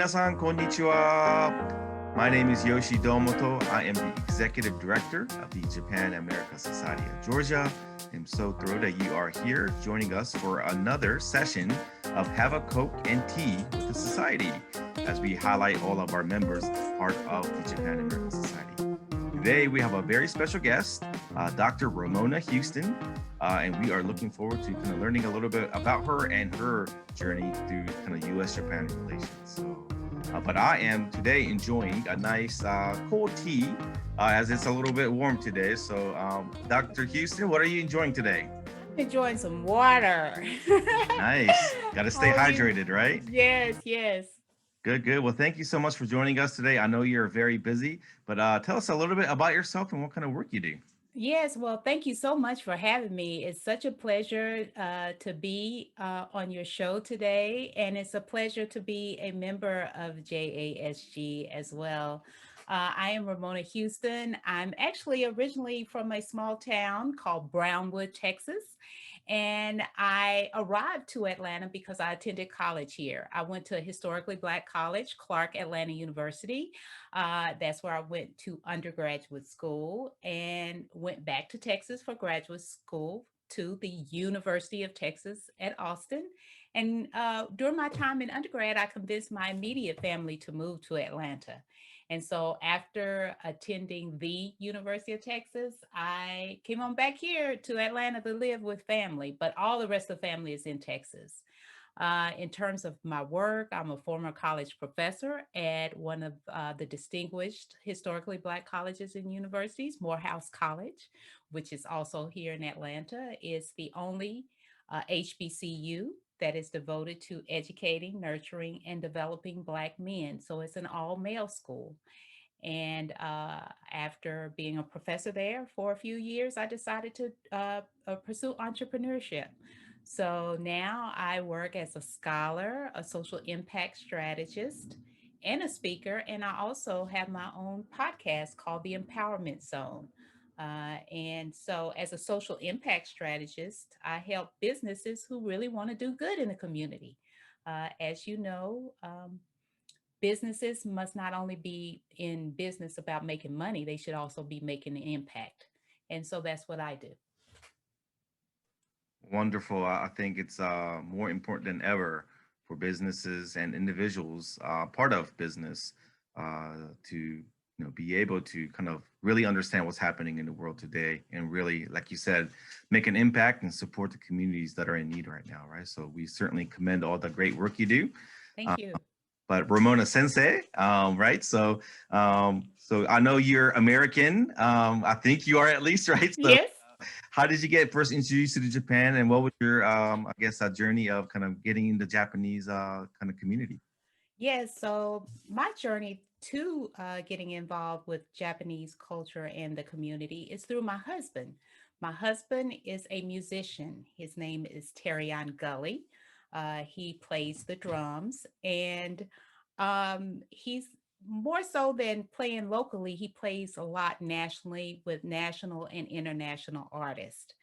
minasan, konnichiwa. My name is Yoshi Domoto. I am the Executive Director of the Japan America Society of Georgia. I'm so thrilled that you are here joining us for another session of Have a Coke and Tea with the Society as we highlight all of our members part of the Japan American Society. Today we have a very special guest, Dr. Ramona Houston, and we are looking forward to kind of learning a little bit about her and her journey through kind of U.S.-Japan relations. But I am today enjoying a nice cold tea as it's a little bit warm today. So, Dr. Houston, what are you enjoying today? Enjoying some water. Nice. Got to stay How are you? hydrated, right? Yes, yes. Good, good. Well, thank you so much for joining us today. I know you're very busy, but tell us a little bit about yourself and what kind of work you do. Yes, well, thank you so much for having me. It's such a pleasure to be on your show today, and it's a pleasure to be a member of JASG as well. I am Ramona Houston. I'm actually originally from a small town called Brownwood, Texas, and I arrived to Atlanta because I attended college here. I went to a historically Black college, Clark Atlanta University. That's where I went to undergraduate school and went back to Texas for graduate school to the University of Texas at Austin. And during my time in undergrad, I convinced my immediate family to move to Atlanta. And so after attending the University of Texas, I came on back here to Atlanta to live with family, but all the rest of the family is in Texas. In terms of my work, I'm a former college professor at one of the distinguished historically Black colleges and universities, Morehouse College, which is also here in Atlanta. It's the only HBCU that is devoted to educating, nurturing, and developing Black men. So it's an all male school. And after being a professor there for a few years, I decided to pursue entrepreneurship. So now I work as a scholar, a social impact strategist, and a speaker. And I also have my own podcast called The Empowerment Zone. And so, as a social impact strategist, I help businesses who really want to do good in the community. As you know, businesses must not only be in business about making money, they should also be making an impact. And so that's what I do. Wonderful. I think it's more important than ever for businesses and individuals, part of business, to be able to kind of really understand what's happening in the world today, and really, like you said, make an impact and support the communities that are in need right now. Right. So we certainly commend all the great work you do. Uh, Thank you. but Ramona Sensei, right? So I know you're American. I think you are at least, right? So Yes. how did you get first introduced to Japan, and what was your, I guess, a journey of kind of getting in the Japanese kind of community? Yes. So my journey to getting involved with Japanese culture and the community is through my husband. My husband is a musician. His name is Terrion Gully. He plays the drums, and he's more so than playing locally, he plays a lot nationally with national and international artists.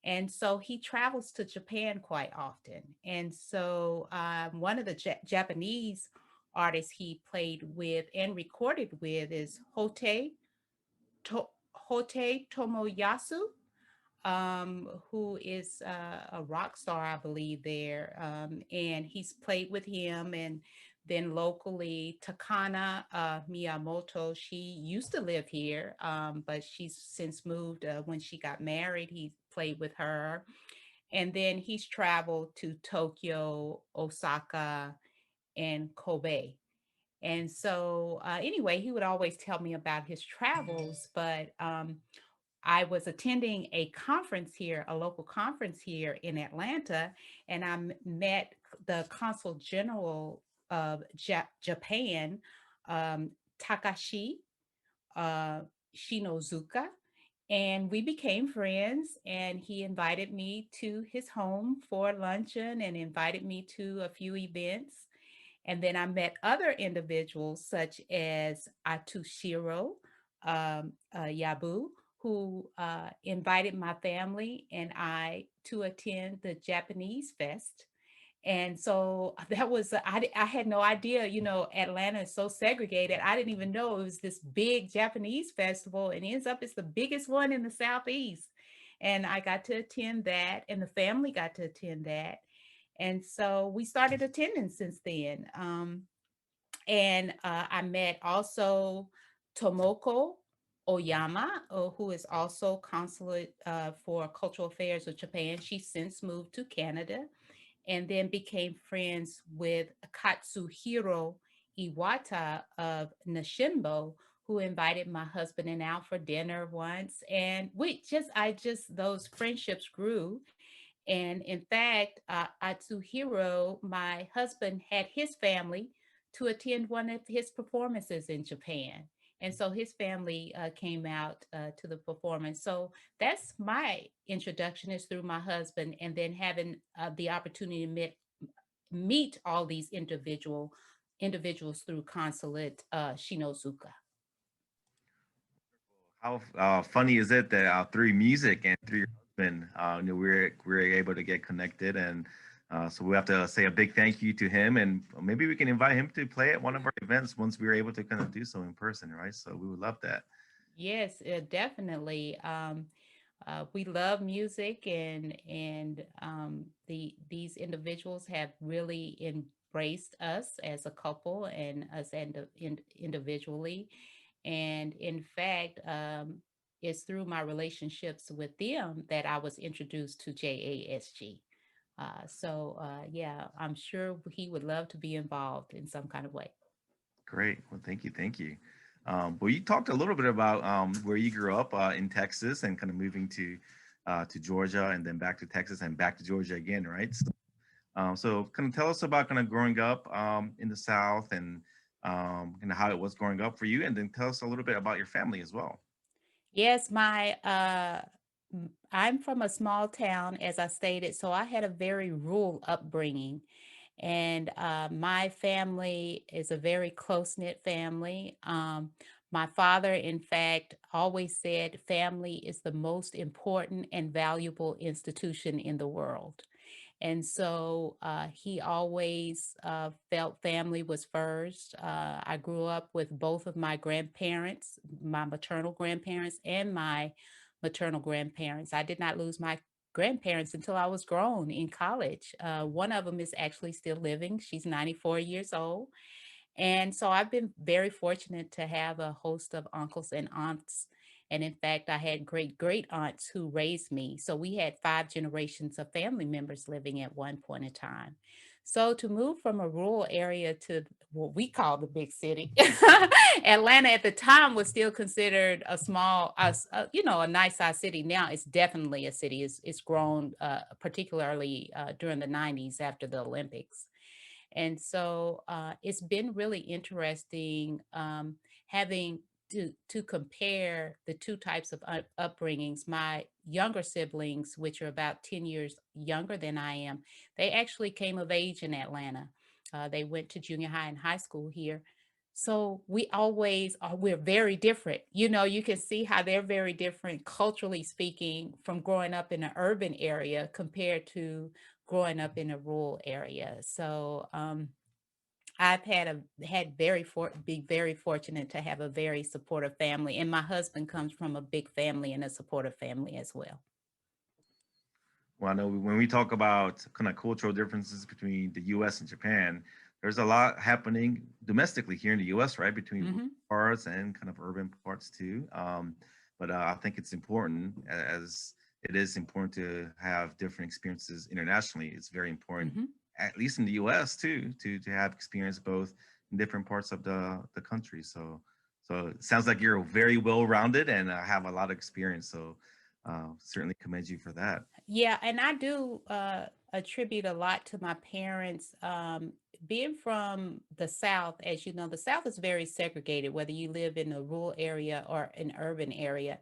And so he travels to Japan quite often. And so one of the Japanese artists he played with and recorded with is Hote Tomoyasu, who is a rock star, I believe, there. And he's played with him. And then locally, Takana Miyamoto, she used to live here, but she's since moved when she got married. He played with her. And then he's traveled to Tokyo, Osaka, and Kobe. And so, anyway, he would always tell me about his travels, but I was attending a conference here, a local conference here in Atlanta, and met the Consul General of Japan, um, Takashi uh, Shinozuka, and we became friends. And he invited me to his home for luncheon and invited me to a few events. And then I met other individuals such as Atushiro Yabu, who invited my family and I to attend the Japanese Fest. And so that was, I had no idea, Atlanta is so segregated. I didn't even know it was this big Japanese festival, and ends up it's the biggest one in the Southeast. And I got to attend that, and the family got to attend that. And so we started attending since then. And I met also Tomoko Oyama, who is also consulate for cultural affairs of Japan. She since moved to Canada, and then became friends with Katsuhiro Iwata of Nashimbo, who invited my husband and I out for dinner once. And those friendships grew. And in fact, Atsuhiro, my husband, had his family to attend one of his performances in Japan. And so his family came out to the performance. So that's my introduction, is through my husband, and then having the opportunity to meet all these individuals through consulate Shinozuka. How funny is it that through music and through your husband, we're able to get connected, and so we have to say a big thank you to him, and maybe we can invite him to play at one of our events once we're able to kind of do so in person, right? So we would love that. Yes, definitely. We love music, and these individuals have really embraced us as a couple and us individually. And in fact, it's through my relationships with them that I was introduced to JASG. Yeah, I'm sure he would love to be involved in some kind of way. Great. Well, thank you, thank you. Well, you talked a little bit about where you grew up in Texas and kind of moving to Georgia and then back to Texas and back to Georgia again, right? So kind of tell us about kind of growing up in the South and kind of how it was growing up for you, and then tell us a little bit about your family as well. Yes, I'm from a small town, as I stated, so I had a very rural upbringing. And my family is a very close knit family. My father, in fact, always said family is the most important and valuable institution in the world. And so he always felt family was first. I grew up with both of my grandparents, my maternal grandparents and my maternal grandparents. I did not lose my grandparents until I was grown in college. One of them is actually still living. She's 94 years old. And so I've been very fortunate to have a host of uncles and aunts. And in fact, I had great great aunts who raised me. So we had five generations of family members living at one point in time. So to move from a rural area to what we call the big city, Atlanta at the time was still considered a small, a nice size city. Now it's definitely a city. It's grown, particularly during the 90s after the Olympics. And so it's been really interesting having to compare the two types of upbringings. My younger siblings, which are about 10 years younger than I am, they actually came of age in Atlanta. They went to junior high and high school here. So we're very different. You can see how they're very different culturally speaking from growing up in an urban area compared to growing up in a rural area. So I've had be very fortunate to have a very supportive family, and my husband comes from a big family and a supportive family as well. Well, I know when we talk about kind of cultural differences between the U.S. and Japan, there's a lot happening domestically here in the U.S., right, between rural Hmm. parts and kind of urban parts too. But I think it's important, as it is important to have different experiences internationally. It's very important, Hmm. at least in the U.S. too, to have experience both in different parts of the country. So it sounds like you're very well rounded and have a lot of experience. So certainly commend you for that. Yeah, and I do attribute a lot to my parents. Being from the South, as you know, the South is very segregated, whether you live in a rural area or an urban area.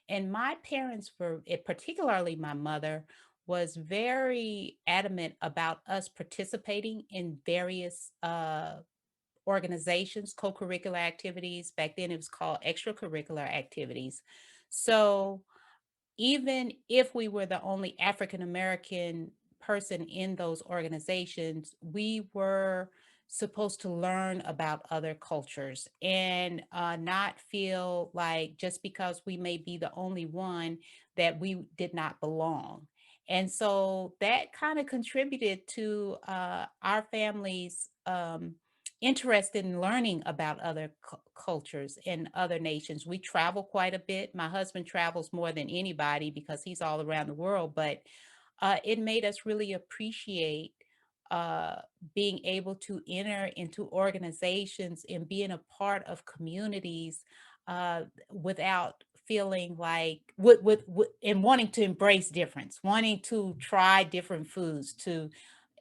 And my parents were, particularly my mother, was very adamant about us participating in various organizations, co-curricular activities. Back then it was called extracurricular activities. So even if we were the only African American person in those organizations, we were supposed to learn about other cultures and not feel like just because we may be the only one that we did not belong. And so that kind of contributed to our family's interest in learning about other cultures and other nations. We travel quite a bit. My husband travels more than anybody because he's all around the world, but it made us really appreciate uh, being able to enter into organizations and being a part of communities without feeling like and wanting to embrace difference, wanting to try different foods, to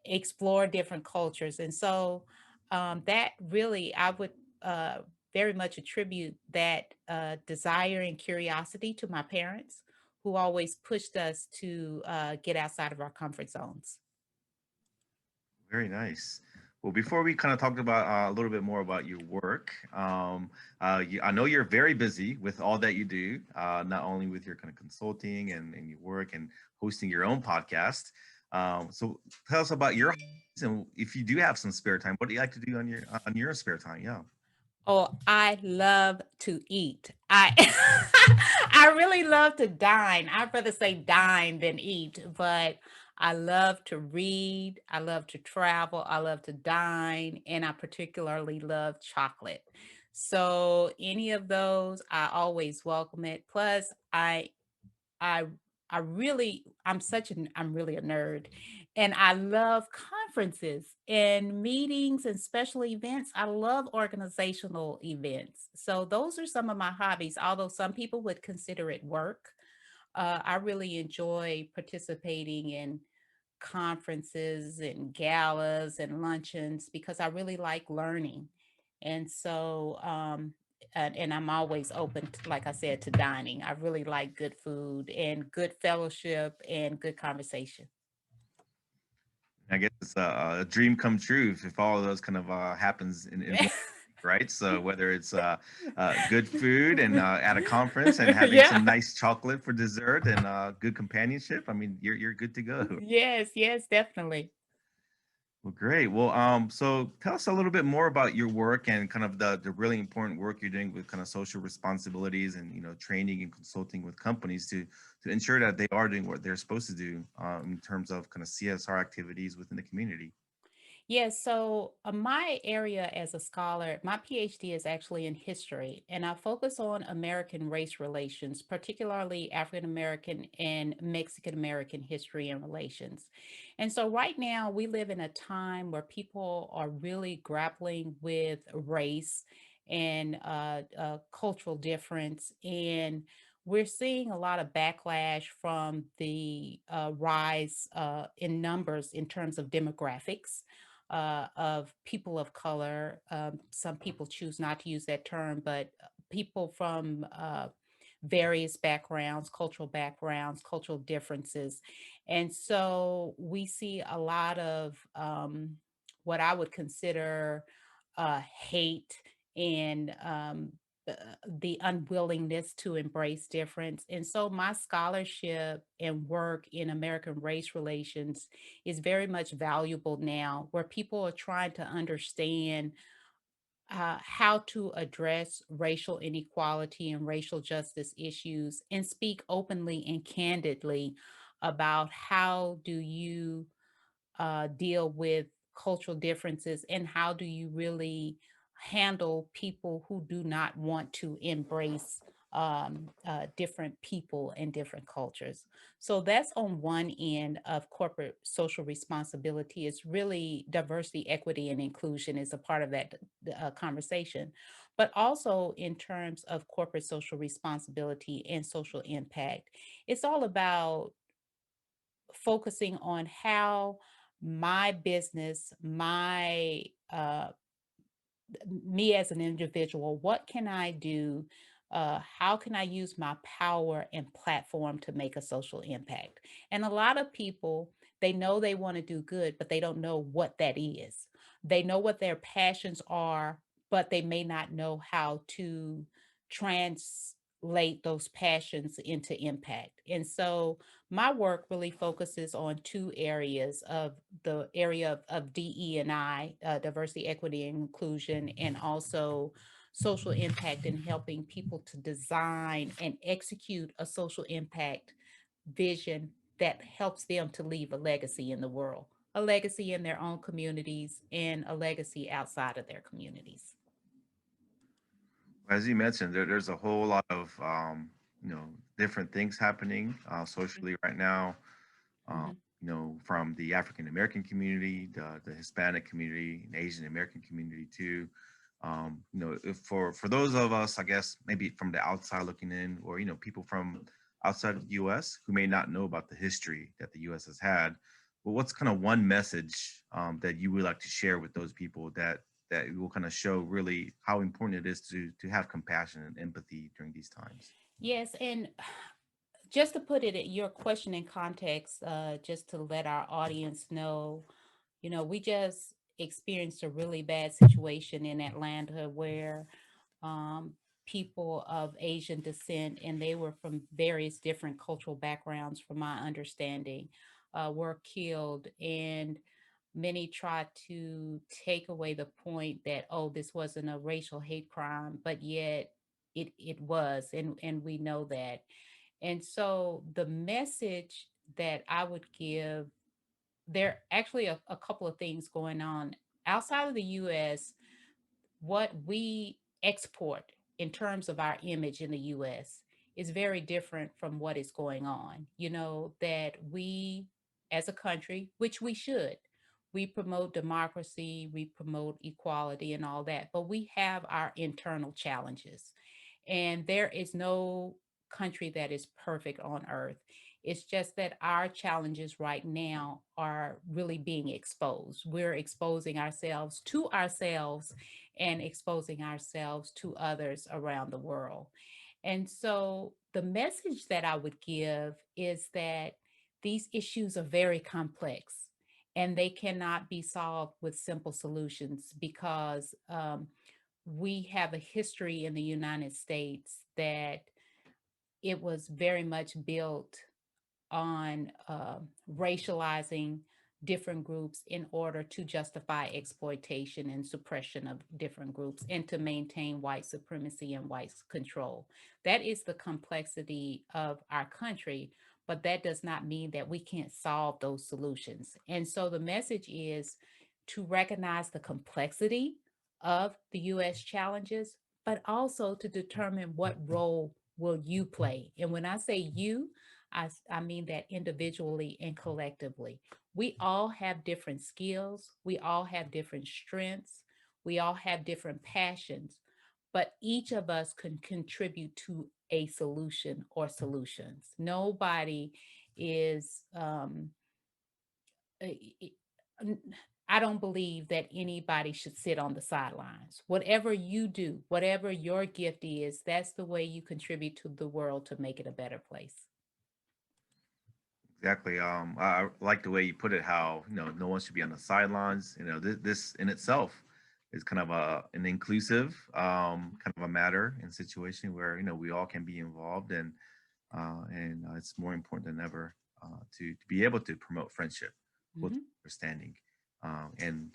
explore different cultures. And so that really, I would uh, very much attribute that desire and curiosity to my parents, who always pushed us to get outside of our comfort zones. Very nice. Well, before we kind of talked about a little bit more about your work, I know you're very busy with all that you do, not only with your kind of consulting and your work and hosting your own podcast. So tell us about your hobbies, and if you do have some spare time, what do you like to do on your spare time? Yeah. Oh, I love to eat. I I really love to dine. I'd rather say dine than eat, but I love to read, I love to travel, I love to dine, and I particularly love chocolate. So any of those, I always welcome it. Plus, I I'm really a nerd, and I love conferences and meetings and special events. I love organizational events. So those are some of my hobbies, although some people would consider it work. I really enjoy participating in conferences and galas and luncheons because I really like learning. And so, and I'm always open, to, like I said, to dining. I really like good food and good fellowship and good conversation. I guess it's a dream come true if all of those kind of happens in one week, right? So whether it's good food and at a conference and having Yeah. some nice chocolate for dessert and good companionship, I mean, you're good to go. Yes, yes, definitely. Well, great. Well, so tell us a little bit more about your work and kind of the really important work you're doing with kind of social responsibilities and training and consulting with companies to ensure that they are doing what they're supposed to do in terms of kind of CSR activities within the community. Yes, so my area as a scholar, my PhD is actually in history, and I focus on American race relations, particularly African American and Mexican American history and relations. And so, right now, we live in a time where people are really grappling with race and cultural difference. And we're seeing a lot of backlash from the rise in numbers in terms of demographics of people of color. Some people choose not to use that term, but people from various backgrounds, cultural differences. And so we see a lot of what I would consider hate and uh, the unwillingness to embrace difference. And so my scholarship and work in American race relations is very much valuable now, where people are trying to understand how to address racial inequality and racial justice issues and speak openly and candidly about how do you deal with cultural differences and how do you really handle people who do not want to embrace different people and different cultures. So that's on one end of corporate social responsibility. It's really diversity, equity, and inclusion is a part of that conversation. But also in terms of corporate social responsibility and social impact, it's all about focusing on how my business, my me as an individual, what can I do? How can I use my power and platform to make a social impact? And a lot of people, they know they want to do good, but they don't know what that is. They know what their passions are, but they may not know how to translate. those passions into impact. And so my work really focuses on two areas of the area of DE and I, diversity, equity, and inclusion, and also social impact and helping people to design and execute a social impact vision that helps them to leave a legacy in the world, a legacy in their own communities, and a legacy outside of their communities. As you mentioned, there's a whole lot of different things happening socially right now. Um, Mhm. from the African American community, the Hispanic community, and Asian American community too. If for those of us, I guess maybe from the outside looking in, or people from outside of the U.S. who may not know about the history that the U.S. has had, well, what's kind of one message that you would like to share with those people that will kind of show really how important it is to have compassion and empathy during these times? Yes, and just to put it your question in context, just to let our audience know, we just experienced a really bad situation in Atlanta where um, people of Asian descent, and they were from various different cultural backgrounds, from my understanding, were killed. And many tried to take away the point that, oh, this wasn't a racial hate crime, but yet it was, and we know that. And so the message that I would give, there are actually a couple of things going on outside of the US. What we export in terms of our image in the US is very different from what is going on. That we, as a country, which we should, we promote democracy, we promote equality and all that, but we have our internal challenges. And there is no country that is perfect on earth. It's just that our challenges right now are really being exposed. We're exposing ourselves and exposing ourselves to others around the world. And so the message that I would give is that these issues are very complex and they cannot be solved with simple solutions because we have a history in the United States that it was very much built on racializing different groups in order to justify exploitation and suppression of different groups and to maintain white supremacy and white control. That is the complexity of our country, but that does not mean that we can't solve those solutions. And so the message is to recognize the complexity of the US challenges, but also to determine what role will you play. And when I say you, I mean that individually and collectively. We all have different skills, we all have different strengths, we all have different passions, but each of us can contribute to a solution or solutions. Nobody is, I I don't believe that anybody should sit on the sidelines. Whatever you do, whatever your gift is, that's the way you contribute to the world to make it a better place. Exactly. I like the way you put it. How no one should be on the sidelines. This in itself is kind of an inclusive kind of a matter and situation where we all can be involved, and it's more important than ever to be able to promote friendship, with Mhm. understanding, and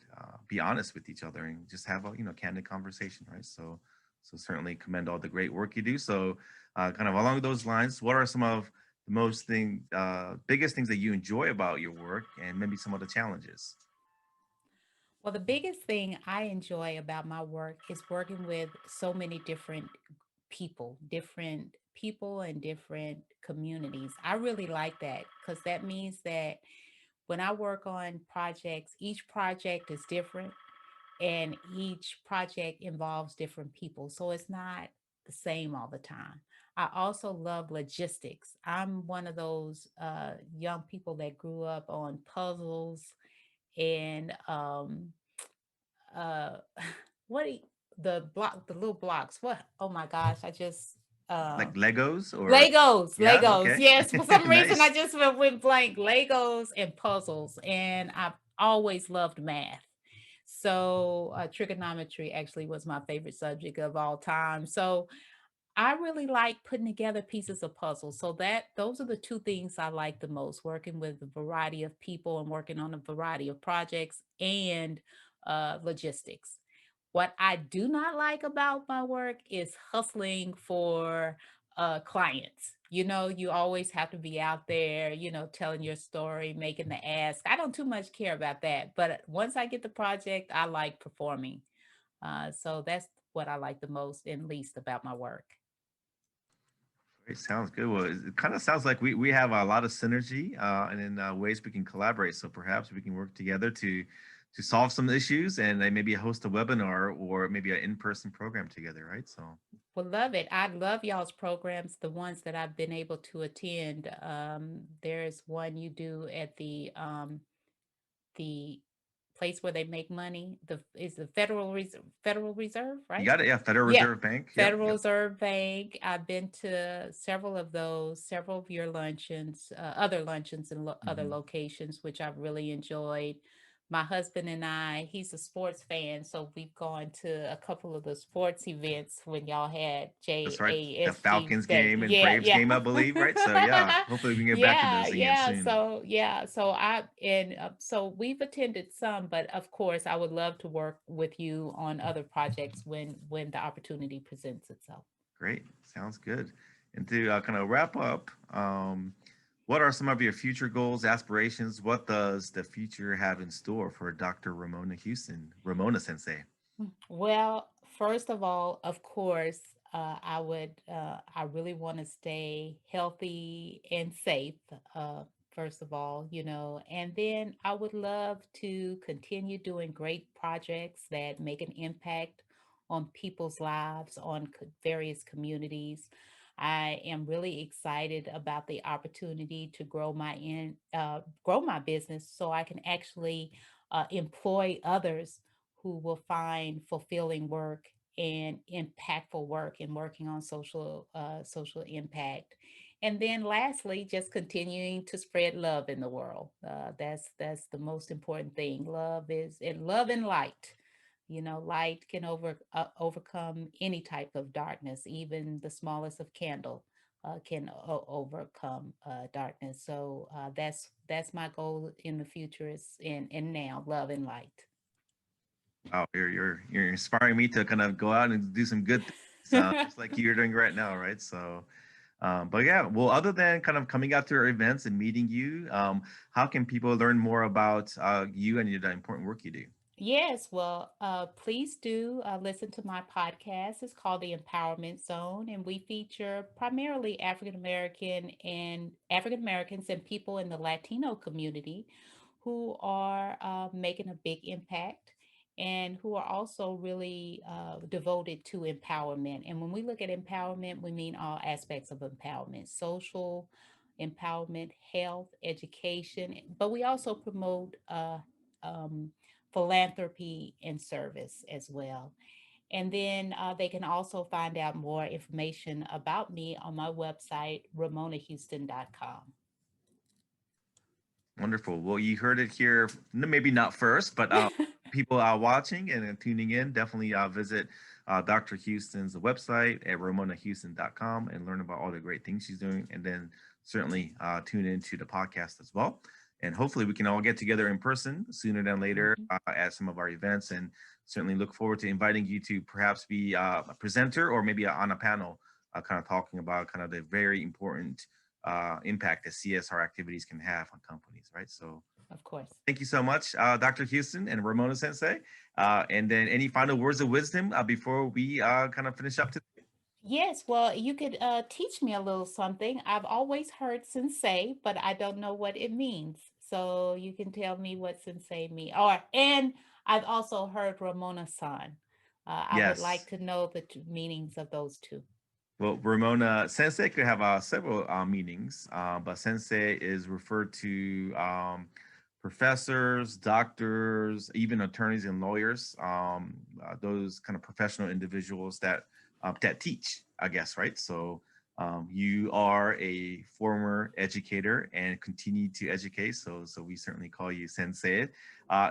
be honest with each other and just have a candid conversation, right? So certainly commend all the great work you do. So kind of along those lines, what are some of the biggest things that you enjoy about your work, and maybe some of the challenges? Well, the biggest thing I enjoy about my work is working with so many different people and different communities. I really like that because that means that when I work on projects, each project is different and each project involves different people. So it's not the same all the time. I also love logistics. I'm one of those young people that grew up on puzzles and uh what do the little blocks, what, oh my gosh, I just Like Legos, or yeah, Legos. okay, Yes, for some reason I nice. just went blank. Legos and puzzles, and I've always loved math. So trigonometry actually was my favorite subject of all time. So I really like putting together pieces of puzzles. So that those are the two things I like the most, working with a variety of people and working on a variety of projects and logistics. What I do not like about my work is hustling for clients. You always have to be out there, telling your story, making the ask. I don't too much care about that. But once I get the project, I like performing. So that's what I like the most and least about my work. It sounds good. Well, it kind of sounds like we have a lot of synergy and in ways we can collaborate. So perhaps we can work together to solve some issues and maybe host a webinar or maybe an in-person program together, right? So Well, love it. I love y'all's programs, the ones that I've been able to attend. There's one you do at the place where they make money. The is the Federal Reserve, you right? got it. Yeah, Federal Yeah. Reserve Bank. Yep, Federal yep. Reserve Bank. I've been to several of those, several of your luncheons, other luncheons in other Hmm. locations, which I've really enjoyed. My husband and I, he's a sports fan, so we've gone to a couple of the sports events when y'all had That's right. The JASG Falcons Day. game and Yeah, Braves yeah. game, I believe, right? So yeah, hopefully we can get back to Yeah, those again yeah. soon. So we've attended some, but of course, I would love to work with you on other projects when the opportunity presents itself. Great, sounds good. And to kind of wrap up, what are some of your future goals, aspirations? What does the future have in store for Dr. Ramona Houston, Ramona Sensei? Well, first of all, of course, I really want to stay healthy and safe. First of all, and then I would love to continue doing great projects that make an impact on people's lives, on various communities. I am really excited about the opportunity to grow my business so I can actually employ others who will find fulfilling work and impactful work in working on social impact. And then lastly, just continuing to spread love in the world. That's the most important thing. Love and light. Light can overcome any type of darkness, even the smallest of candle. Can overcome darkness. So that's my goal in the future is and now love and light. Wow, you're inspiring me to kind of go out and do some good things, just like you're doing right now, right? So, but yeah, well, other than kind of coming out to our events and meeting you, how can people learn more about you and the important work you do? Yes, well, please do listen to my podcast. It's called The Empowerment Zone, and we feature primarily African Americans and people in the Latino community who are making a big impact and who are also really devoted to empowerment. And when we look at empowerment, we mean all aspects of empowerment: social empowerment, health, education, but we also promote um, philanthropy and service as well. And then they can also find out more information about me on my website, ramonahouston.com. Wonderful. Well, you heard it here, maybe not first, but people watching and tuning in, definitely visit Dr. Houston's website at ramonahouston.com and learn about all the great things she's doing. And then certainly tune into the podcast as well. And hopefully we can all get together in person sooner than later Mhm. at some of our events. And certainly look forward to inviting you to perhaps be a presenter or maybe on a panel, kind of talking about kind of the very important impact that CSR activities can have on companies, right? So Of course. thank you so much, Dr. Houston and Ramona Sensei. And then any final words of wisdom before we kind of finish up today? Yes, well, you could teach me a little something. I've always heard sensei, but I don't know what it means. So you can tell me what sensei means. And I've also heard Ramona-san. I would like Yes. to know the meanings of those two. Well, Ramona Sensei could have several meanings, but Sensei is referred to professors, doctors, even attorneys and lawyers, those kind of professional individuals that teach, I guess, right? So you are a former educator and continue to educate, so we certainly call you Sensei.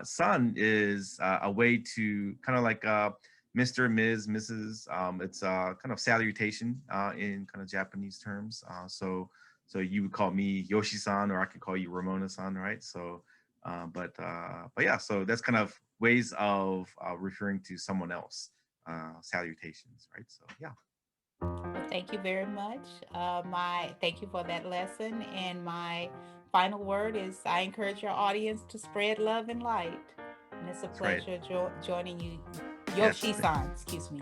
San is a way to kind of like Mr., Ms., Mrs. It's kind of salutation in kind of Japanese terms. So you would call me Yoshi-san, or I could call you Ramona-san, right? But yeah, so that's kind of ways of referring to someone else, salutations, right? So yeah. Well, thank you very much. My thank you for that lesson. And my final word is I encourage your audience to spread love and light. And it's a That's right. pleasure joining you, Yes. Yoshi-san. Excuse me.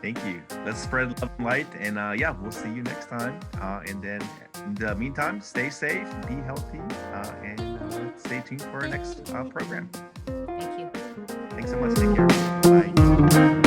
Thank you. Let's spread love and light. And yeah, we'll see you next time. And then in the meantime, stay safe, be healthy, and stay tuned for our next program. Thank you. Thanks so much. Take care. Bye.